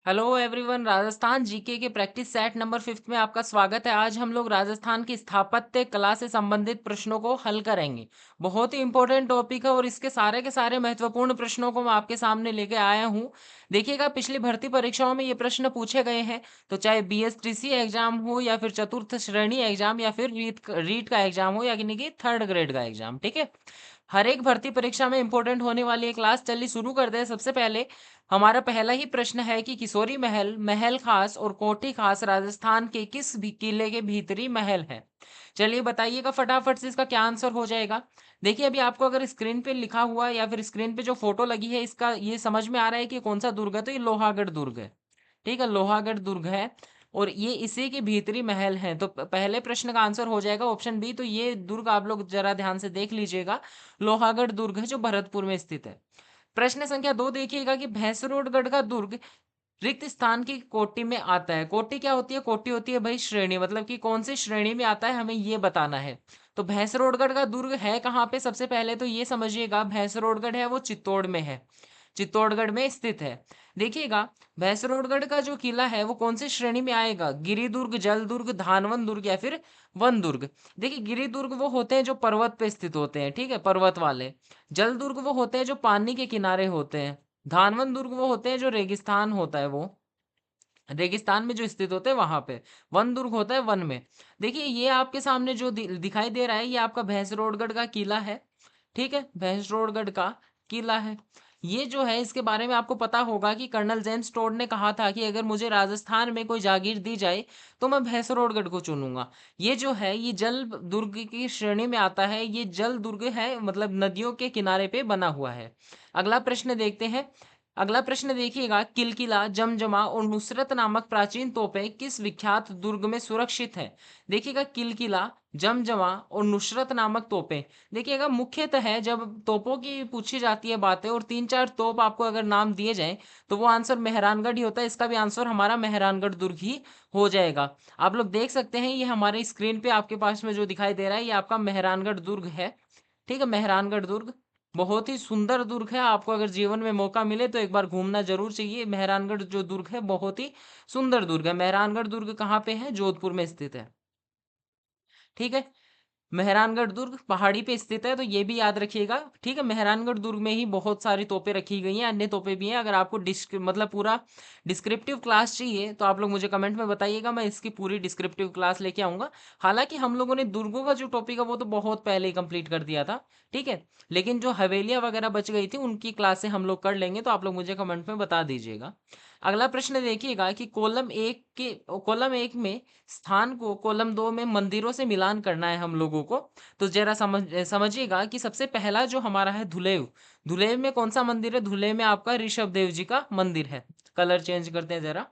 Hello everyone. Rajasthan GK के practice set number 5 में आपका स्वागत है। आज हम लोग राजस्थान की स्थापत्य कला से संबंधित प्रश्नों को हल करेंगे। बहुत ही इंपॉर्टेंट टॉपिक है और इसके सारे के सारे महत्वपूर्ण प्रश्नों को मैं आपके सामने लेके आया हूँ। देखिएगा, पिछली भर्ती परीक्षाओं में ये प्रश्न पूछे गए हैं। तो चाहे BS3C एग्जाम हो या फिर चतुर्थ श्रेणी एग्जाम या फिर रीट का एग्जाम हो, यानी कि 3rd ग्रेड का एग्जाम, ठीक है। हर एक भर्ती परीक्षा में इंपॉर्टेंट होने वाली ये क्लास, चलिए शुरू करते हैं। सबसे पहले हमारा पहला ही प्रश्न है कि किशोरी महल, महल खास और कोठी खास राजस्थान के किस भी किले के भीतरी महल है। चलिए बताइएगा फटाफट से इसका क्या आंसर हो जाएगा। देखिए, अभी आपको अगर स्क्रीन पे लिखा हुआ या फिर स्क्रीन पे जो फोटो लगी है, इसका ये समझ में आ रहा है कि कौन सा दुर्ग है। तो ये लोहागढ़ दुर्ग है, ठीक है, लोहागढ़ दुर्ग है। और ये इसी के भीतरी महल है। तो पहले प्रश्न का आंसर हो जाएगा ऑप्शन बी। तो ये दुर्ग आप लोग जरा ध्यान से देख लीजिएगा, लोहागढ़ दुर्ग है जो भरतपुर में स्थित है। प्रश्न संख्या 2 देखिएगा कि भैंसरोडगढ़ का दुर्ग रिक्त स्थान की कोटि में आता है। कोटि क्या होती है? कोटि होती है भाई श्रेणी, मतलब कि कौन सी श्रेणी में आता है, हमें ये बताना है। तो भैंसरोडगढ़ का दुर्ग है कहाँ पे? सबसे पहले तो ये समझिएगा, भैंसरोडगढ़ है वो चित्तौड़ में है, चित्तौड़गढ़ में स्थित है। देखिएगा, भैंसरोडगढ़ का जो किला है वो कौन सी श्रेणी में आएगा? गिरिदुर्ग, जल दुर्ग, धानवन दुर्ग या फिर वन दुर्ग। देखिए, गिरिदुर्ग वो होते हैं जो पर्वत पे स्थित होते हैं, ठीक है, पर्वत वाले। जल दुर्ग वो होते हैं जो पानी के किनारे होते हैं। धानवन दुर्ग वो होते हैं जो रेगिस्तान होता है, वो रेगिस्तान में जो स्थित होते हैं वहां पे। वन दुर्ग होता है वन में। देखिए, ये आपके सामने जो दिखाई दे रहा है, ये आपका भैंसरोडगढ़ का किला है, ठीक है, भैंसरोडगढ़ का किला है। ये जो है, इसके बारे में आपको पता होगा कि कर्नल जेम्स टोड ने कहा था कि अगर मुझे राजस्थान में कोई जागीर दी जाए तो मैं भैंसरोडगढ़ को चुनूंगा। ये जो है, ये जल दुर्ग की श्रेणी में आता है। ये जल दुर्ग है, मतलब नदियों के किनारे पे बना हुआ है। अगला प्रश्न देखते हैं। अगला प्रश्न देखिएगा, किलकिला, जमजमा और नुसरत नामक प्राचीन तोपें किस विख्यात दुर्ग में सुरक्षित है। देखिएगा, किलकिला, जमजमा और नुसरत नामक तोपें। देखिएगा, मुख्यतः है जब तोपों की पूछी जाती है बातें और 3-4 तोप आपको अगर नाम दिए जाएं, तो वो आंसर मेहरानगढ़ ही होता है। इसका भी आंसर हमारा मेहरानगढ़ दुर्ग ही हो जाएगा। आप लोग देख सकते हैं, ये हमारे स्क्रीन पे आपके पास में जो दिखाई दे रहा है, ये आपका मेहरानगढ़ दुर्ग है, ठीक है, मेहरानगढ़ दुर्ग। बहुत ही सुंदर दुर्ग है। आपको अगर जीवन में मौका मिले तो एक बार घूमना जरूर चाहिए। मेहरानगढ़ जो दुर्ग है, बहुत ही सुंदर दुर्ग है। मेहरानगढ़ दुर्ग कहाँ पे है? जोधपुर में स्थित है, ठीक है। मेहरानगढ़ दुर्ग पहाड़ी पे स्थित है, तो ये भी याद रखिएगा, ठीक है। मेहरानगढ़ दुर्ग में ही बहुत सारी तोपें रखी गई हैं, अन्य तोपें भी हैं। अगर आपको मतलब पूरा डिस्क्रिप्टिव क्लास चाहिए तो आप लोग मुझे कमेंट में बताइएगा, मैं इसकी पूरी डिस्क्रिप्टिव क्लास लेके आऊंगा। हालांकि हम लोगों ने दुर्गों का जो टॉपिक है वो तो बहुत पहले ही कंप्लीट कर दिया था, ठीक है। लेकिन जो हवेलियां वगैरह बच गई थी, उनकी क्लासें हम लोग कर लेंगे, तो आप लोग मुझे कमेंट में बता दीजिएगा। अगला प्रश्न देखिएगा कि कॉलम 1 में स्थान को कॉलम 2 में मंदिरों से मिलान करना है हम लोगों को। तो जरा समझिएगा कि सबसे पहला जो हमारा है धुलेव। धुलेव में कौन सा मंदिर है? धुलेव में आपका ऋषभ देव जी का मंदिर है। कलर चेंज करते हैं जरा।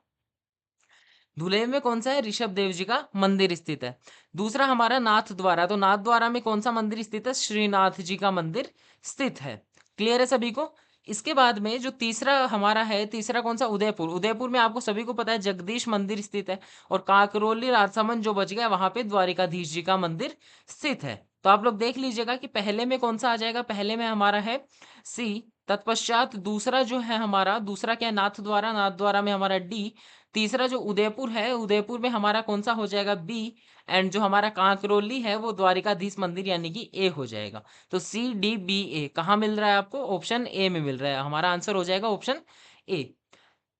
धुलेव में कौन सा है? ऋषभ देव जी का मंदिर स्थित है। दूसरा हमारा नाथ द्वारा। तो नाथ द्वारा में कौन सा मंदिर स्थित है? श्रीनाथ जी का मंदिर स्थित है। क्लियर है सभी को? इसके बाद में जो तीसरा हमारा है, तीसरा कौन सा? उदयपुर। उदयपुर में आपको सभी को पता है जगदीश मंदिर स्थित है। और काकरोली राजसमंद जो बच गया, वहां पे द्वारिकाधीश जी का मंदिर स्थित है। तो आप लोग देख लीजिएगा कि पहले में कौन सा आ जाएगा। पहले में हमारा है सी। तत्पश्चात दूसरा जो है हमारा, दूसरा क्या है? नाथ द्वारा। नाथ द्वारा में हमारा डी। तीसरा जो उदयपुर है, उदयपुर में हमारा कौन सा हो जाएगा? बी। एंड जो हमारा कांकरोली है वो द्वारिकाधीश मंदिर यानी कि ए हो जाएगा। तो CDBA कहाँ मिल रहा है आपको? ऑप्शन ए में मिल रहा है। हमारा आंसर हो जाएगा ऑप्शन ए।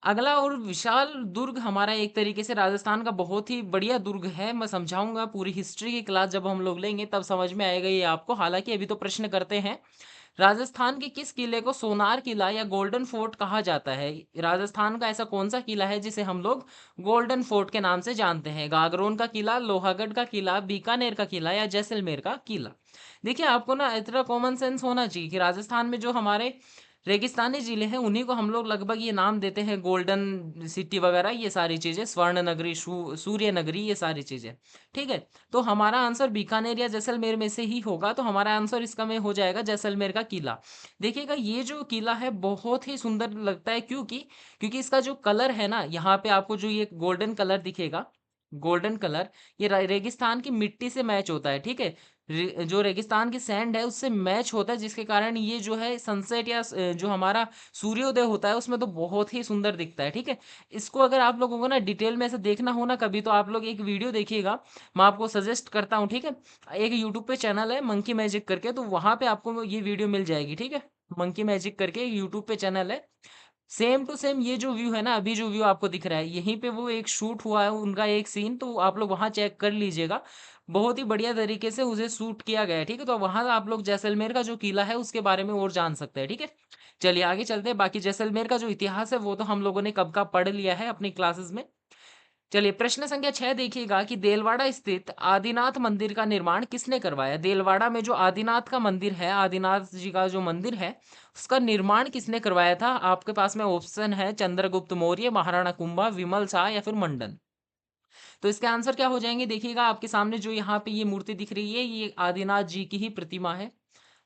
अगला और विशाल दुर्ग हमारा, एक तरीके से राजस्थान का बहुत ही बढ़िया दुर्ग है। मैं समझाऊंगा, पूरी हिस्ट्री की क्लास जब हम लोग लेंगे तब समझ में आएगा ये आपको। हालांकि अभी तो प्रश्न करते हैं। राजस्थान के किस किले को सोनार किला या गोल्डन फोर्ट कहा जाता है? राजस्थान का ऐसा कौन सा किला है जिसे हम लोग गोल्डन फोर्ट के नाम से जानते हैं? गागरोन का किला, लोहागढ़ का किला, बीकानेर का किला या जैसलमेर का किला। देखिए, आपको ना इतना कॉमन सेंस होना चाहिए कि राजस्थान में जो हमारे रेगिस्तानी जिले हैं, उन्हीं को हम लोग लगभग ये नाम देते हैं, गोल्डन सिटी वगैरह, ये सारी चीजें, स्वर्ण नगरी, सूर्य नगरी, ये सारी चीजें, ठीक है। तो हमारा आंसर बीकानेर या जैसलमेर में से ही होगा। तो हमारा आंसर इसका में हो जाएगा जैसलमेर का किला। देखिएगा, ये जो किला है बहुत ही सुंदर लगता है। क्योंकि इसका जो कलर है ना, यहाँ पे आपको जो ये गोल्डन कलर दिखेगा, गोल्डन कलर, ये रेगिस्तान की मिट्टी से मैच होता है, ठीक है। जो रेगिस्तान की सैंड है उससे मैच होता है, जिसके कारण ये जो है सनसेट या जो हमारा सूर्योदय होता है उसमें तो बहुत ही सुंदर दिखता है। ठीक है, इसको अगर आप लोगों को ना डिटेल में ऐसे देखना हो ना कभी, तो आप लोग एक वीडियो देखिएगा, मैं आपको सजेस्ट करता हूँ। ठीक है, एक यूट्यूब पे चैनल है मंकी मैजिक करके, तो वहां पे आपको ये वीडियो मिल जाएगी। ठीक है, मंकी मैजिक करके यूट्यूब पे चैनल है। सेम टू सेम ये जो व्यू है ना, अभी जो व्यू आपको दिख रहा है, यहीं पे वो एक शूट हुआ है उनका एक सीन, तो आप लोग वहां चेक कर लीजिएगा। बहुत ही बढ़िया तरीके से उसे शूट किया गया है। ठीक है, तो वहां आप लोग जैसलमेर का जो किला है उसके बारे में और जान सकते हैं। ठीक है, चलिए आगे चलते हैं। बाकी जैसलमेर का जो इतिहास है वो तो हम लोगों ने कब का पढ़ लिया है अपनी क्लासेस में। चलिए प्रश्न संख्या 6 देखिएगा कि देलवाड़ा स्थित आदिनाथ मंदिर का निर्माण किसने करवाया। देलवाड़ा में जो आदिनाथ का मंदिर है, आदिनाथ जी का जो मंदिर है, उसका निर्माण किसने करवाया था। आपके पास में ऑप्शन है चंद्रगुप्त मौर्य, महाराणा कुंभा, विमल शाह या फिर मंडन। तो इसके आंसर क्या हो जाएंगे, देखिएगा आपके सामने जो यहाँ पे ये मूर्ति दिख रही है, ये आदिनाथ जी की ही प्रतिमा है,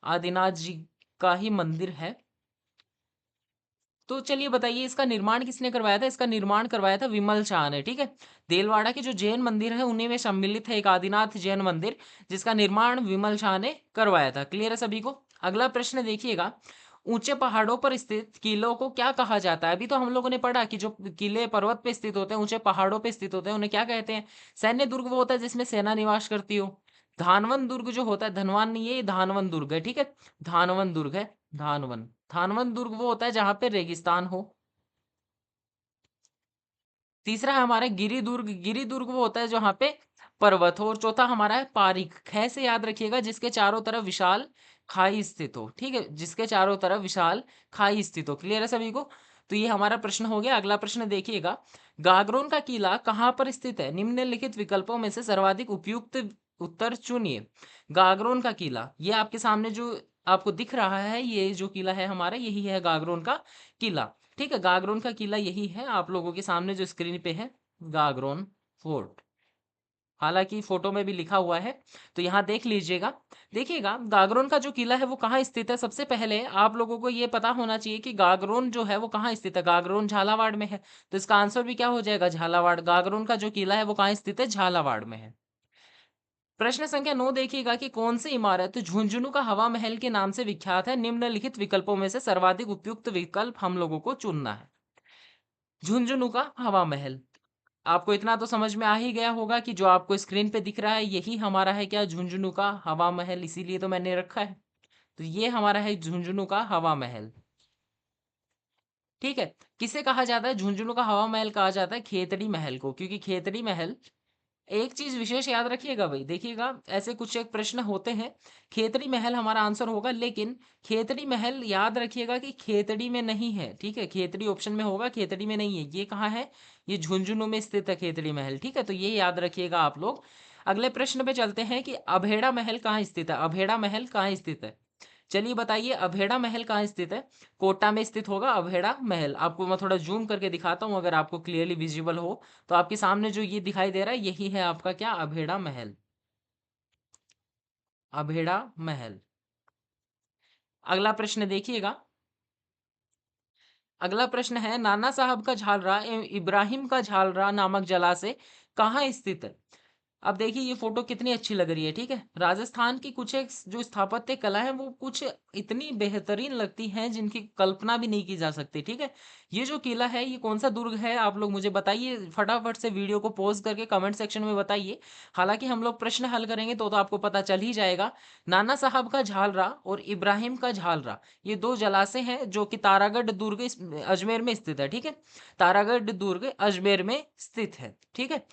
आदिनाथ जी का ही मंदिर है। तो चलिए बताइए इसका निर्माण किसने करवाया था। इसका निर्माण करवाया था विमल शाह ने। ठीक है, देलवाड़ा के जो जैन मंदिर है उन्हीं में सम्मिलित है एक आदिनाथ जैन मंदिर, जिसका निर्माण विमल शाह ने करवाया था। क्लियर है सभी को। अगला प्रश्न देखिएगा, ऊंचे पहाड़ों पर स्थित किलों को क्या कहा जाता है। अभी तो हम लोगों ने पढ़ा कि जो किले पर्वत पे स्थित होते हैं, ऊंचे पहाड़ों पे स्थित होते हैं, उन्हें क्या कहते हैं। सैन्य दुर्ग वो होता है जिसमें सेना निवास करती हो। धानवन दुर्ग जो होता है, धनवान नहीं है, ये धानवन दुर्ग है। ठीक है, धानवन दुर्ग है, धानवन। थानवन दुर्ग वो होता है जहां पे रेगिस्तान हो। तीसरा है हमारा गिरी दुर्ग, गिरी दुर्ग वो होता है जहां पे पर्वत हो। और चौथा हमारा है पारीक, ख से याद रखिएगा, जिसके चारों तरफ विशाल खाई स्थित हो। ठीक है, जिसके चारों तरफ विशाल खाई स्थित हो। क्लियर है सभी को। तो ये हमारा प्रश्न हो गया। अगला प्रश्न देखिएगा, गागरोन का किला कहाँ पर स्थित है। निम्नलिखित विकल्पों में से सर्वाधिक उपयुक्त उत्तर चुनिए। गागरोन का किला, ये आपके सामने जो आपको दिख रहा है, ये जो किला है हमारा, यही है गागरोन का किला। ठीक है, गागरोन का किला यही है आप लोगों के सामने जो स्क्रीन पे है, गागरोन फोर्ट। हालांकि फोटो में भी लिखा हुआ है, तो यहाँ देख लीजिएगा। देखिएगा गागरोन का जो किला है वो कहाँ स्थित है। सबसे पहले आप लोगों को ये पता होना चाहिए कि गागरोन जो है वो कहाँ स्थित है। गागरोन झालावाड़ में है, तो इसका आंसर भी क्या हो जाएगा, झालावाड़। गागरोन का जो किला है वो कहाँ स्थित है, झालावाड़ में है। प्रश्न संख्या 9 देखिएगा कि कौन सी इमारत झुंझुनू का हवा महल के नाम से विख्यात है। निम्नलिखित विकल्पों में से सर्वाधिक उपयुक्त विकल्प हम लोगों को चुनना है। झुंझुनू का हवा महल, आपको इतना तो समझ में आ ही गया होगा कि जो आपको स्क्रीन पे दिख रहा है यही हमारा है क्या, झुंझुनू का हवा महल, इसीलिए तो मैंने रखा है। तो ये हमारा है झुंझुनू का हवा महल। ठीक है, किसे कहा जाता है झुंझुनू का हवा महल, कहा जाता है खेतड़ी महल को, क्योंकि खेतड़ी महल, एक चीज विशेष याद रखिएगा भाई, देखिएगा ऐसे कुछ एक प्रश्न होते हैं। खेतड़ी महल हमारा आंसर होगा, लेकिन खेतड़ी महल याद रखिएगा कि खेतड़ी में नहीं है। ठीक है, खेतड़ी ऑप्शन में होगा, खेतड़ी में नहीं है। ये कहाँ है, ये झुंझुनू में स्थित है खेतड़ी महल। ठीक है, तो ये याद रखिएगा आप लोग। अगले प्रश्न पे चलते हैं कि अभेड़ा महल कहाँ स्थित है। अभेड़ा महल कहाँ स्थित है, चलिए बताइए अभेड़ा महल कहाँ स्थित है। कोटा में स्थित होगा अभेड़ा महल। आपको मैं थोड़ा जूम करके दिखाता हूँ, अगर आपको क्लियरली विजिबल हो। तो आपके सामने जो ये दिखाई दे रहा है यही है आपका क्या, अभेड़ा महल। अभेड़ा महल। अगला प्रश्न देखिएगा। अगला प्रश्न है, नाना साहब का झालरा एवं इब्राहिम का झालरा नामक जलाशय कहाँ स्थित है। अब देखिए ये फोटो कितनी अच्छी लग रही है। ठीक है, राजस्थान की कुछ एक जो स्थापत्य कला है वो कुछ इतनी बेहतरीन लगती हैं जिनकी कल्पना भी नहीं की जा सकती। ठीक है, ये जो किला है ये कौन सा दुर्ग है, आप लोग मुझे बताइए फटाफट से, वीडियो को पॉज करके कमेंट सेक्शन में बताइए। हालांकि हम लोग प्रश्न हल करेंगे तो आपको पता चल ही जाएगा। नाना साहब का झालरा और इब्राहिम का झालरा, ये दो जलाशय हैं जो कि तारागढ़ दुर्ग अजमेर में स्थित है। ठीक है, तारागढ़ दुर्ग अजमेर में स्थित है। ठीक है,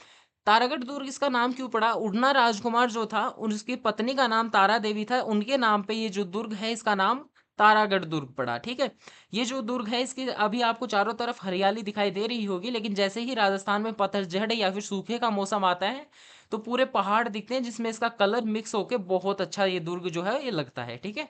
तारागढ़ दुर्ग इसका नाम क्यों पड़ा, उड़ना राजकुमार जो था उसकी पत्नी का नाम तारा देवी था, उनके नाम पे ये जो दुर्ग है इसका नाम तारागढ़ दुर्ग पड़ा। ठीक है, ये जो दुर्ग है इसकी अभी आपको चारों तरफ हरियाली दिखाई दे रही होगी, लेकिन जैसे ही राजस्थान में पतझड़ या फिर सूखे का मौसम आता है तो पूरे पहाड़ दिखते हैं जिसमें इसका कलर मिक्स होके बहुत अच्छा ये दुर्ग जो है ये लगता है। ठीक है,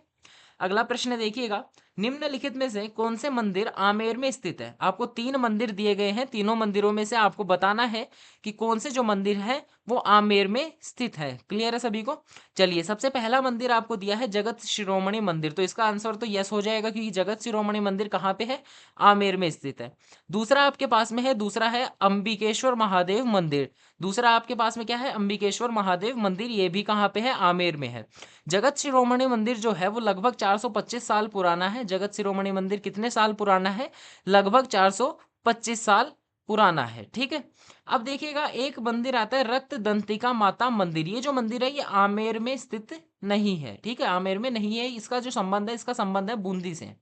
अगला प्रश्न देखिएगा, निम्नलिखित में से कौन से मंदिर आमेर में स्थित है? आपको 3 मंदिर दिए गए हैं, तीनों मंदिरों में से आपको बताना है कि कौन से जो मंदिर है वो आमेर में स्थित है। क्लियर है सभी को? चलिए, सबसे पहला मंदिर आपको दिया है जगत शिरोमणि मंदिर, तो इसका आंसर तो यस हो जाएगा क्योंकि जगत शिरोमणि मंदिर कहाँ पे है? आमेर में स्थित है। दूसरा आपके पास में है, दूसरा है अंबिकेश्वर महादेव मंदिर। दूसरा आपके पास में क्या है? अंबिकेश्वर महादेव मंदिर, ये भी कहाँ पे है? आमेर में है। जगत शिरोमणि मंदिर जो है वो लगभग 425 साल पुराना है। जगत शिरोमणि मंदिर कितने साल पुराना है? लगभग 425 साल पुराना है। ठीक है, अब देखिएगा एक मंदिर आता है रक्त दंतिका माता मंदिर। ये जो मंदिर है ये आमेर में स्थित नहीं है। ठीक है, आमेर में नहीं है। इसका जो संबंध है, इसका संबंध है बूंदी से।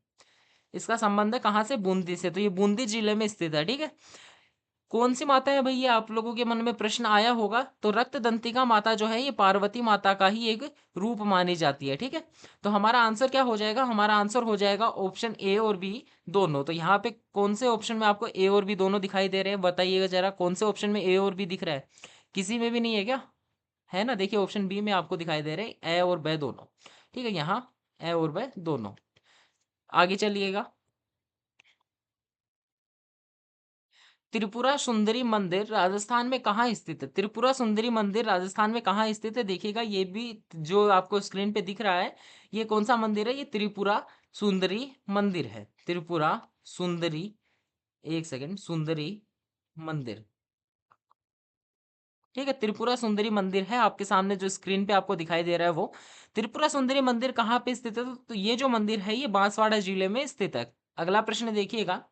इसका संबंध है कहाँ से? बूंदी से। तो ये बूंदी जिले में स्थित है। ठीक है, कौन सी माता है भैया? आप लोगों के मन में प्रश्न आया होगा। तो रक्त दंतिका माता जो है ये पार्वती माता का ही एक रूप मानी जाती है। ठीक है, तो हमारा आंसर क्या हो जाएगा? हमारा आंसर हो जाएगा ऑप्शन ए और बी दोनों। तो यहाँ पे कौन से ऑप्शन में आपको ए और बी दोनों दिखाई दे रहे हैं? बताइएगा जरा, कौन से ऑप्शन में ए और बी दिख रहा है? किसी में भी नहीं है क्या? है ना, देखिए ऑप्शन बी में आपको दिखाई दे रहे हैं ए और ब दोनों। ठीक है, यहाँ ए और ब दोनों। आगे चलिएगा। त्रिपुरा सुंदरी मंदिर राजस्थान में कहाँ स्थित है? त्रिपुरा सुंदरी मंदिर राजस्थान में कहाँ स्थित है? देखिएगा ये भी जो आपको स्क्रीन पे दिख रहा है, ये कौन सा मंदिर है? ये त्रिपुरा सुंदरी मंदिर है। त्रिपुरा सुंदरी, एक सेकंड, सुंदरी मंदिर। ठीक है, त्रिपुरा सुंदरी मंदिर है आपके सामने जो स्क्रीन पे आपको दिखाई दे रहा है वो त्रिपुरा सुंदरी मंदिर कहाँ पे स्थित है? तो ये जो मंदिर है ये बांसवाड़ा जिले में स्थित है। अगला प्रश्न देखिएगा।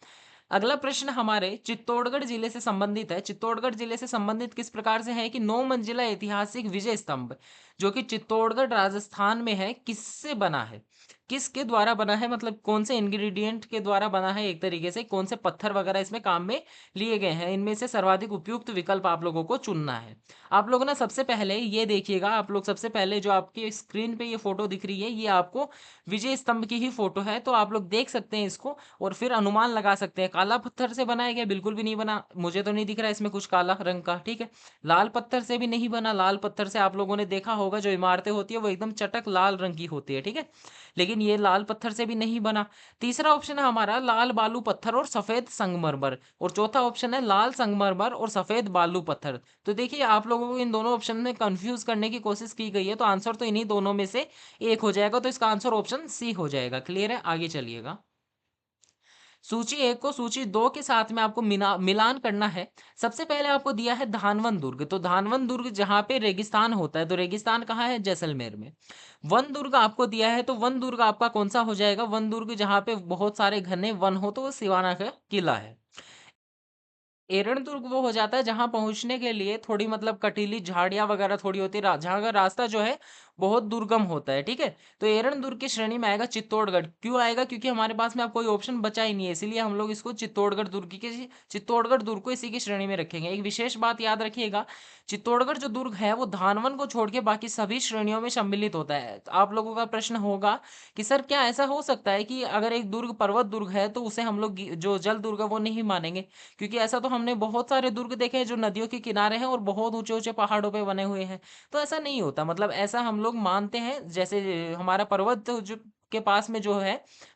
अगला प्रश्न हमारे चित्तौड़गढ़ जिले से संबंधित है। चित्तौड़गढ़ जिले से संबंधित किस प्रकार से है कि 9 मंजिला ऐतिहासिक विजय स्तंभ जो कि चित्तौड़गढ़ राजस्थान में है, किससे बना है? किसके द्वारा बना है, मतलब कौन से इंग्रेडिएंट के द्वारा बना है, एक तरीके से कौन से पत्थर वगैरह इसमें काम में लिए गए हैं? इनमें से सर्वाधिक उपयुक्त विकल्प आप लोगों को चुनना है। आप लोग ना सबसे पहले ये देखिएगा, आप लोग सबसे पहले जो आपकी स्क्रीन पे ये फोटो दिख रही है ये आपको विजय स्तंभ की ही फोटो है, तो आप लोग देख सकते हैं इसको और फिर अनुमान लगा सकते हैं। काला पत्थर से बना है क्या? बिल्कुल भी नहीं बना, मुझे तो नहीं दिख रहा है इसमें कुछ काला रंग का। ठीक है, लाल पत्थर से भी नहीं बना। लाल पत्थर से आप लोगों ने देखा होगा जो इमारतें होती है वो एकदम चटक लाल रंग की होती है। ठीक है, लेकिन ये लाल पत्थर से भी नहीं बना। तीसरा ऑप्शन है हमारा लाल बालू पत्थर और सफेद संगमरमर, और चौथा ऑप्शन है लाल संगमरमर और सफेद बालू पत्थर। तो देखिए आप लोगों को इन दोनों ऑप्शन में कंफ्यूज करने की कोशिश की गई है, तो आंसर तो इन्हीं दोनों में से एक हो जाएगा। तो इसका आंसर ऑप्शन सी हो जाएगा। क्लियर है? आगे चलिएगा। सूची एक को सूची दो के साथ में आपको मिलान करना है। सबसे पहले आपको दिया है धानवन दुर्ग, तो धानवन दुर्ग जहां पे रेगिस्तान होता है, तो रेगिस्तान कहाँ है? जैसलमेर में। वन दुर्ग आपको दिया है, तो वन दुर्ग आपका कौन सा हो जाएगा? वन दुर्ग जहां पे बहुत सारे घने वन हो, तो वो सिवाना का किला है। एरण दुर्ग वो हो जाता है जहां पहुंचने के लिए थोड़ी मतलब कटीली झाड़ियां वगैरह थोड़ी होती है, जहां का रास्ता जो है बहुत दुर्गम होता है। ठीक है, तो एरण दुर्ग की श्रेणी में आएगा चित्तौड़गढ़। क्यों आएगा? क्योंकि हमारे पास में अब कोई ऑप्शन बचा ही नहीं है, इसीलिए हम लोग इसको चित्तौड़गढ़ दुर्ग को इसी की श्रेणी में रखेंगे। एक विशेष बात याद रखिएगा, चित्तौड़गढ़ जो दुर्ग है वो धानवन को छोड़ के बाकी सभी श्रेणियों में सम्मिलित होता है। तो आप लोगों का प्रश्न होगा कि सर क्या ऐसा हो सकता है कि अगर एक दुर्ग पर्वत दुर्ग है तो उसे हम लोग जो जल दुर्ग है वो नहीं मानेंगे? क्योंकि ऐसा तो हमने बहुत सारे दुर्ग देखे हैं जो नदियों के किनारे हैं और बहुत ऊंचे ऊंचे पहाड़ों पे बने हुए हैं। तो ऐसा नहीं होता, मतलब ऐसा हम लोग मानते हैं जैसे हमारा पर्वत जो के पास में जो है,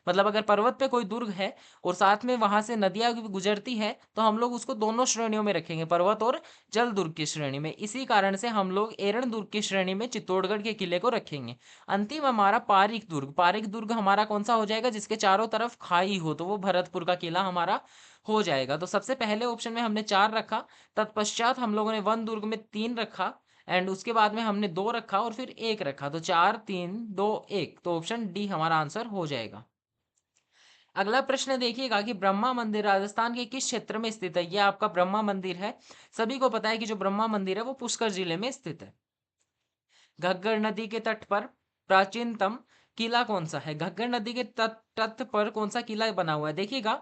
मतलब अगर पर्वत पे कोई दुर्ग है और साथ में वहां से नदियां भी गुजरती है तो हम लोग उसको दोनों श्रेणियों में रखेंगे, पर्वत और जल दुर्ग की श्रेणी में। इसी कारण से हम लोग एरण दुर्ग की श्रेणी में चित्तौड़गढ़ के किले को रखेंगे। अंतिम हमारा पारीक दुर्ग। पारीक दुर्ग हमारा कौन सा हो जाएगा? जिसके चारों तरफ खाई हो, तो वो भरतपुर का किला हमारा हो जाएगा। तो सबसे पहले ऑप्शन में हमने 4 रखा, तत्पश्चात हम लोगों ने वन दुर्ग में 3 रखा, एंड उसके बाद में हमने 2 रखा और फिर 1 रखा। तो 4 3 2 1, तो ऑप्शन डी हमारा आंसर हो जाएगा। अगला प्रश्न देखिएगा कि ब्रह्मा मंदिर राजस्थान के किस क्षेत्र में स्थित है? यह आपका ब्रह्मा मंदिर है। सभी को पता है कि जो ब्रह्मा मंदिर है वो पुष्कर जिले में स्थित है। घग्गर नदी के तट पर प्राचीनतम किला कौन सा है? घग्गर नदी के तट पर कौन सा किला बना हुआ है? देखिएगा,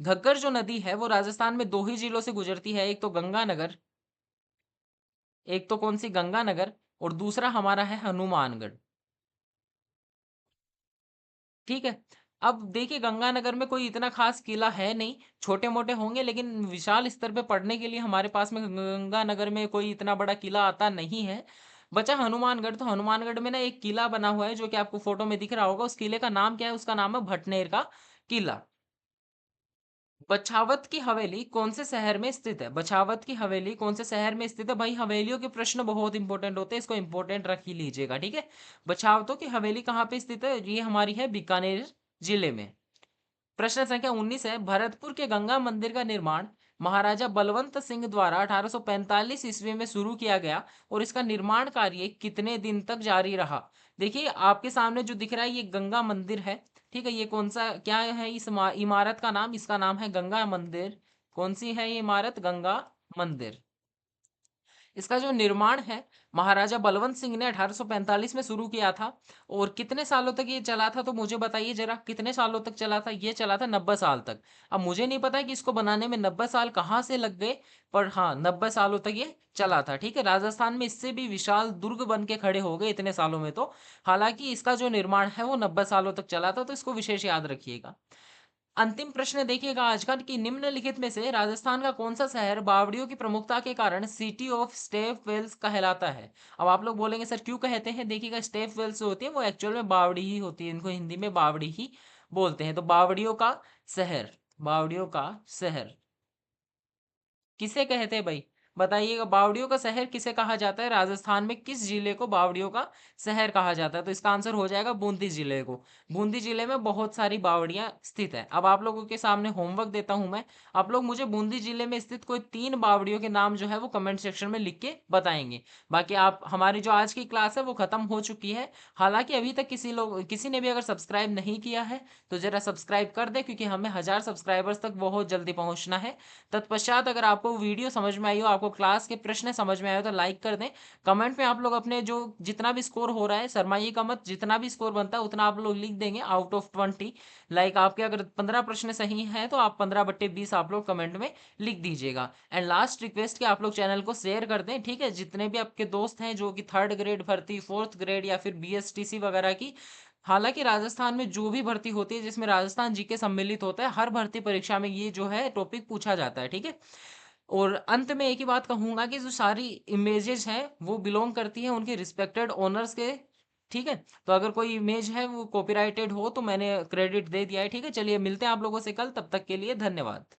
घग्गर जो नदी है वो राजस्थान में 2 ही जिलों से गुजरती है, एक तो गंगानगर, एक तो कौन सी? गंगानगर, और दूसरा हमारा है हनुमानगढ़। ठीक है, अब देखिए गंगानगर में कोई इतना खास किला है नहीं, छोटे मोटे होंगे, लेकिन विशाल स्तर पे पढ़ने के लिए हमारे पास में गंगानगर में कोई इतना बड़ा किला आता नहीं है। बचा हनुमानगढ़, तो हनुमानगढ़ में ना एक किला बना हुआ है जो कि आपको फोटो में दिख रहा होगा। उस किले का नाम क्या है? उसका नाम है भटनेर का किला। बछावत की हवेली कौन से शहर में स्थित है? बछावत की हवेली कौन से शहर में स्थित है? भाई हवेलियों के प्रश्न बहुत इंपॉर्टेंट होते हैं, इसको इंपॉर्टेंट रख ही लीजिएगा, ठीक है। बछावतों की हवेली कहाँ पे स्थित है? ये हमारी है बीकानेर जिले में। प्रश्न संख्या 19 है, भरतपुर के गंगा मंदिर का निर्माण महाराजा बलवंत सिंह द्वारा 1845 ईस्वी में शुरू किया गया और इसका निर्माण कार्य कितने दिन तक जारी रहा? देखिए आपके सामने जो दिख रहा है ये गंगा मंदिर है, ठीक है। ये कौन सा क्या है? इस इमारत का नाम, इसका नाम है गंगा मंदिर। कौन सी है ये इमारत? गंगा मंदिर। इसका जो निर्माण है महाराजा बलवंत सिंह ने 1845 में शुरू किया था और कितने सालों तक ये चला था? तो मुझे बताइए जरा, कितने सालों तक चला था? ये चला था 90 साल तक। अब मुझे नहीं पता कि इसको बनाने में 90 साल कहाँ से लग गए, पर हाँ 90 सालों तक ये चला था, ठीक है। राजस्थान में इससे भी विशाल दुर्ग बन के खड़े हो गए इतने सालों में। तो हालांकि इसका जो निर्माण है वो 90 सालों तक चला था, तो इसको विशेष याद रखिएगा। अंतिम प्रश्न देखिएगा आज का कि निम्नलिखित में से राजस्थान का कौन सा शहर बावड़ियों की प्रमुखता के कारण सिटी ऑफ स्टेप वेल्स कहलाता है? अब आप लोग बोलेंगे सर क्यों कहते हैं? देखिएगा स्टेप वेल्स जो होती है वो एक्चुअल में बावड़ी ही होती है, इनको हिंदी में बावड़ी ही बोलते हैं। तो बावड़ियों का शहर, बावड़ियों का शहर किसे कहते हैं भाई? बताइएगा, बावड़ियों का शहर किसे कहा जाता है? राजस्थान में किस जिले को बावड़ियों का शहर कहा जाता है? तो इसका आंसर हो जाएगा बूंदी जिले को। बूंदी जिले में बहुत सारी बावड़ियां स्थित है। अब आप लोगों के सामने होमवर्क देता हूं मैं, आप लोग मुझे बूंदी जिले में स्थित कोई 3 बावड़ियों के नाम जो है वो कमेंट सेक्शन में लिख के बताएंगे। बाकी आप, हमारी जो आज की क्लास है वो खत्म हो चुकी है। हालांकि अभी तक किसी ने भी अगर सब्सक्राइब नहीं किया है तो जरा सब्सक्राइब कर दे, क्योंकि हमें 1000 सब्सक्राइबर्स तक बहुत जल्दी पहुंचना है। तत्पश्चात अगर आपको वीडियो समझ में आई हो, आपको क्लास के प्रश्न समझ में आए हो तो लाइक कर दें। कमेंट में आप लोग अपने जो जितना भी स्कोर हो रहा है, शर्माइएगा मत, जितना भी स्कोर बनता है उतना आप लोग लिख देंगे आउट ऑफ 20। लाइक आपके अगर 15 प्रश्न सही हैं तो आप 15/20 आप लोग कमेंट में लिख दीजिएगा। एंड लास्ट रिक्वेस्ट कि आप लोग चैनल को शेयर कर दें, ठीक है। जितने भी आपके दोस्त हैं जो कि 3rd ग्रेड भर्ती, 4th ग्रेड या फिर बीएसटीसी वगैरह की, हालांकि राजस्थान में जो भी भर्ती होती है जिसमें राजस्थान जीके सम्मिलित होता है, हर भर्ती परीक्षा में ये जो है टॉपिक पूछा जाता है, ठीक है। और अंत में एक ही बात कहूंगा कि जो सारी इमेजेस हैं वो बिलोंग करती हैं उनके रिस्पेक्टेड ओनर्स के, ठीक है। तो अगर कोई इमेज है वो कॉपीराइटेड हो तो मैंने क्रेडिट दे दिया है, ठीक है। चलिए मिलते हैं आप लोगों से कल, तब तक के लिए धन्यवाद।